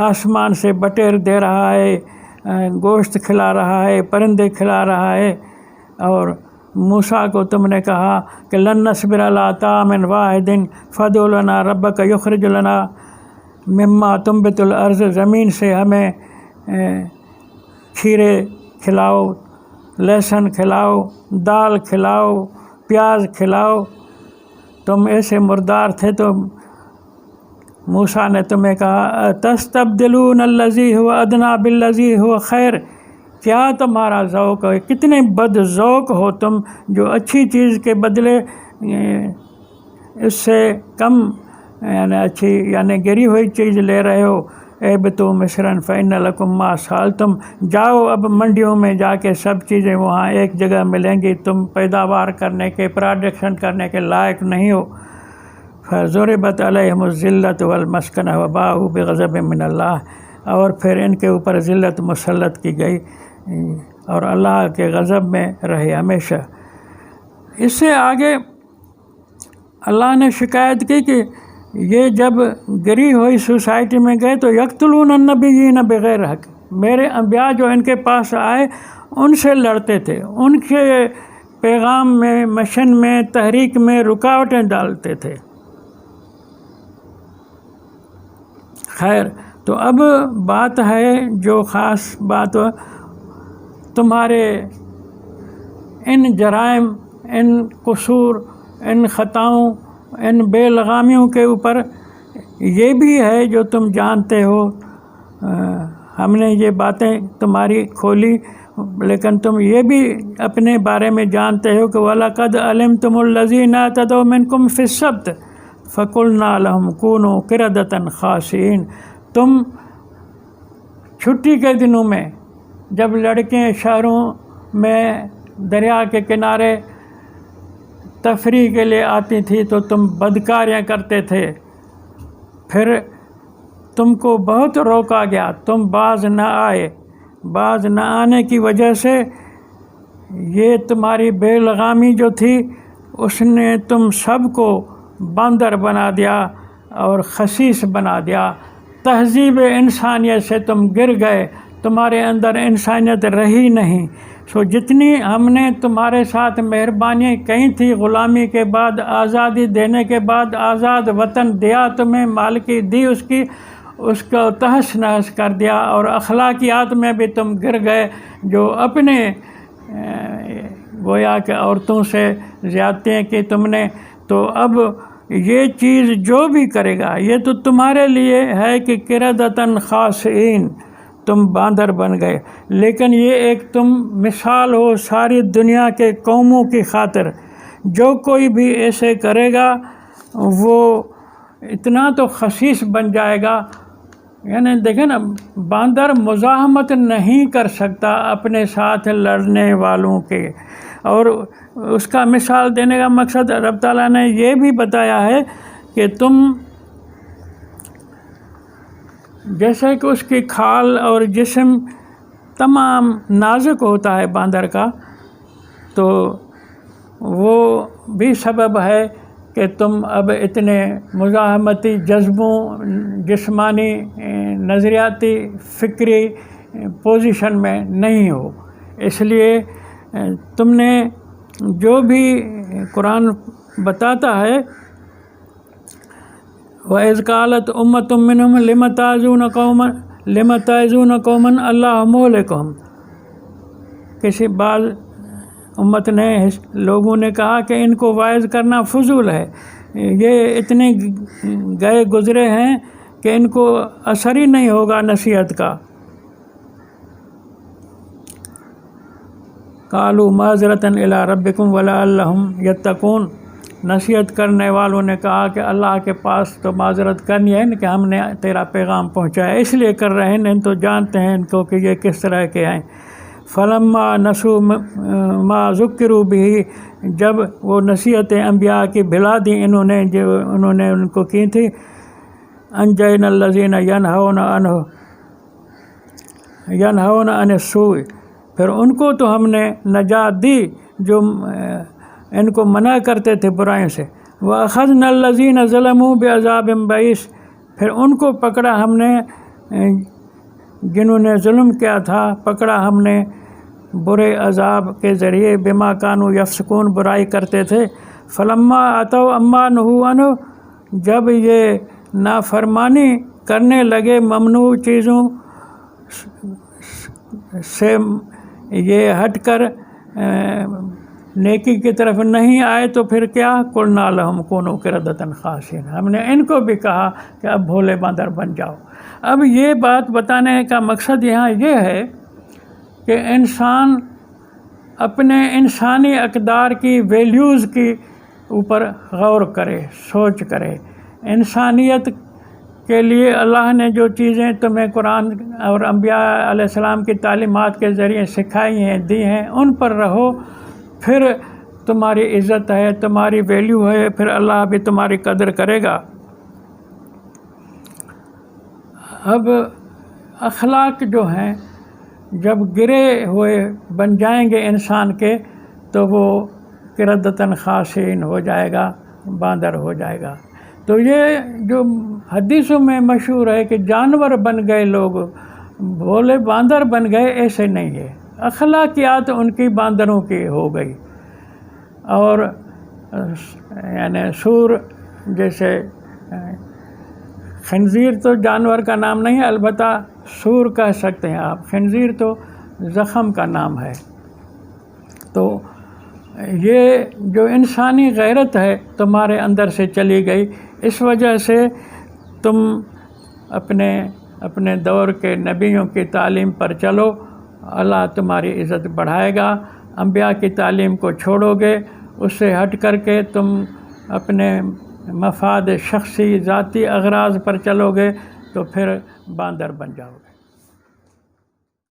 آسمان سے بٹیر دے رہا ہے، گوشت کھلا رہا ہے، پرندے کھلا رہا ہے، اور موسیٰ کو تم نے کہا کہ لن نصبر علی طعام واحد فادع لنا ربک یخرج لنا مما تنبت الارض، زمین سے ہمیں کھیرے کھلاؤ، لہسن کھلاؤ، دال کھلاؤ، پیاز کھلاؤ۔ تم ایسے مردار تھے تو موسیٰ نے تمہیں کہا تستبدلون الذی هو ادنی بالذی هو خیر، کیا تمہارا ذوق ہے، کتنے بد ذوق ہو تم جو اچھی چیز کے بدلے اس سے کم یعنی اچھی یعنی گری ہوئی چیز لے رہے ہو۔ اہبطوا مصرا فإن لکم ما سألتم، جاؤ اب منڈیوں میں جا کے سب چیزیں وہاں ایک جگہ ملیں گی، تم پیداوار کرنے کے پروڈکشن کرنے کے لائق نہیں ہو۔ فضربت علیہم الذلۃ والمسکنۃ وباءوا بغضب من اللہ، اور پھر ان کے اوپر ذلت مسلط کی گئی اور اللہ کے غضب میں رہے ہمیشہ۔ اس سے آگے اللہ نے شکایت کی کہ یہ جب گری ہوئی سوسائٹی میں گئے تو یقتلون النبیین بغیر حق، میرے انبیاء جو ان کے پاس آئے ان سے لڑتے تھے، ان کے پیغام میں، مشن میں، تحریک میں رکاوٹیں ڈالتے تھے۔ خیر، تو اب بات ہے جو خاص بات تمہارے ان جرائم، ان قصور، ان خطاؤں، ان بے لغامیوں کے اوپر یہ بھی ہے جو تم جانتے ہو۔ ہم نے یہ باتیں تمہاری کھولی، لیکن تم یہ بھی اپنے بارے میں جانتے ہو کہ وَلَقَدْ عَلِمْتُمُ الَّذِينَ اعْتَدَوْا مِنْكُمْ فِي السَّبْتِ فَقُلْنَا لَهُمْ كُونُوا قِرَدَةً خَاسِئِينَ، تم چھٹی کے دنوں میں جب لڑکیں شہروں میں دریا کے کنارے تفریح کے لیے آتی تھی تو تم بدکاریاں کرتے تھے، پھر تم کو بہت روکا گیا، تم باز نہ آئے۔ باز نہ آنے کی وجہ سے یہ تمہاری بے لغامی جو تھی اس نے تم سب کو باندر بنا دیا اور خسیس بنا دیا، تہذیب انسانیت سے تم گر گئے، تمہارے اندر انسانیت رہی نہیں۔ سو جتنی ہم نے تمہارے ساتھ مہربانیاں کی تھی، غلامی کے بعد آزادی دینے کے بعد آزاد وطن دیا تمہیں، مالکی دی اس کو تہس نہس کر دیا، اور اخلاقیات میں بھی تم گر گئے، جو اپنے گویا کہ عورتوں سے زیادتیاں کی تم نے۔ تو اب یہ چیز جو بھی کرے گا یہ تو تمہارے لیے ہے کہ قردۃ خاسئین، تم باندر بن گئے، لیکن یہ ایک تم مثال ہو ساری دنیا کے قوموں کی خاطر۔ جو کوئی بھی ایسے کرے گا وہ اتنا تو خسیس بن جائے گا، یعنی دیکھیں نا، باندر مزاحمت نہیں کر سکتا اپنے ساتھ لڑنے والوں کے، اور اس کا مثال دینے کا مقصد رب تعالیٰ نے یہ بھی بتایا ہے کہ تم جیسے کہ اس کی کھال اور جسم تمام نازک ہوتا ہے باندر کا، تو وہ بھی سبب ہے کہ تم اب اتنے مزاحمتی جذبوں، جسمانی، نظریاتی، فکری پوزیشن میں نہیں ہو۔ اس لیے تم نے جو بھی قرآن بتاتا ہے، وَإِذْ قَالَتْ أُمَّةٌ مِّنْهُمْ لِمَ تَعِظُونَ قَوْمًا اللَّهُ مُهْلِكُهُمْ، کسی بعض امت نے، لوگوں نے کہا کہ ان کو واعظ کرنا فضول ہے، یہ اتنے گئے گزرے ہیں کہ ان کو اثر ہی نہیں ہوگا نصیحت کا۔ قالوا معذرة إلى ربكم ولعلهم يتقون، نصیحت کرنے والوں نے کہا کہ اللہ کے پاس تو معذرت کرنی ہے کہ ہم نے تیرا پیغام پہنچایا، اس لیے کر رہے ہیں، نہیں تو جانتے ہیں ان کو کہ یہ کس طرح کے ہیں۔ فلما نسوا ما ذکروا به، جب وہ نصیحتیں انبیاء کی بھلا دیں انہوں نے جو انہوں نے ان کو کی تھی، انجینا الذین ینہون عن السوء، پھر ان کو تو ہم نے نجات دی جو ان کو منع کرتے تھے برائیوں سے۔ وَأَخَذْنَا الَّذِينَ ظَلَمُوا بِعَذَابٍ بَئِيسٍ، پھر ان کو پکڑا ہم نے جنہوں نے ظلم کیا تھا پکڑا ہم نے برے عذاب کے ذریعے، بما کانوا یفسقون برائی کرتے تھے، فلما اتوا عما نہوا عنہ جب یہ نافرمانی کرنے لگے ممنوع چیزوں سے، یہ ہٹ کر نیکی کی طرف نہیں آئے تو پھر کیا، قلنا لہم کونوا قردۃ خاسئین، ہم نے ان کو بھی کہا کہ اب بھولے باندر بن جاؤ۔ اب یہ بات بتانے کا مقصد یہاں یہ ہے کہ انسان اپنے انسانی اقدار کی ویلیوز کی اوپر غور کرے، سوچ کرے۔ انسانیت کے لیے اللہ نے جو چیزیں تمہیں قرآن اور انبیاء علیہ السلام کی تعلیمات کے ذریعے سکھائی ہیں، دی ہیں، ان پر رہو، پھر تمہاری عزت ہے، تمہاری ویلیو ہے، پھر اللہ بھی تمہاری قدر کرے گا۔ اب اخلاق جو ہیں جب گرے ہوئے بن جائیں گے انسان کے تو وہ قردۃ خاسئین ہو جائے گا، باندر ہو جائے گا۔ تو یہ جو حدیثوں میں مشہور ہے کہ جانور بن گئے لوگ، بولے باندر بن گئے، ایسے نہیں ہے، اخلاقیات ان کی باندروں کی ہو گئی۔ اور یعنی سور جیسے، خنزیر تو جانور کا نام نہیں ہے، البتہ سور کہہ سکتے ہیں آپ، خنزیر تو زخم کا نام ہے۔ تو یہ جو انسانی غیرت ہے تمہارے اندر سے چلی گئی، اس وجہ سے تم اپنے دور کے نبیوں کی تعلیم پر چلو، اللہ تمہاری عزت بڑھائے گا۔ انبیاء کی تعلیم کو چھوڑو گے، اس سے ہٹ کر کے تم اپنے مفاد شخصی ذاتی اغراض پر چلو گے تو پھر باندر بن جاؤ گے۔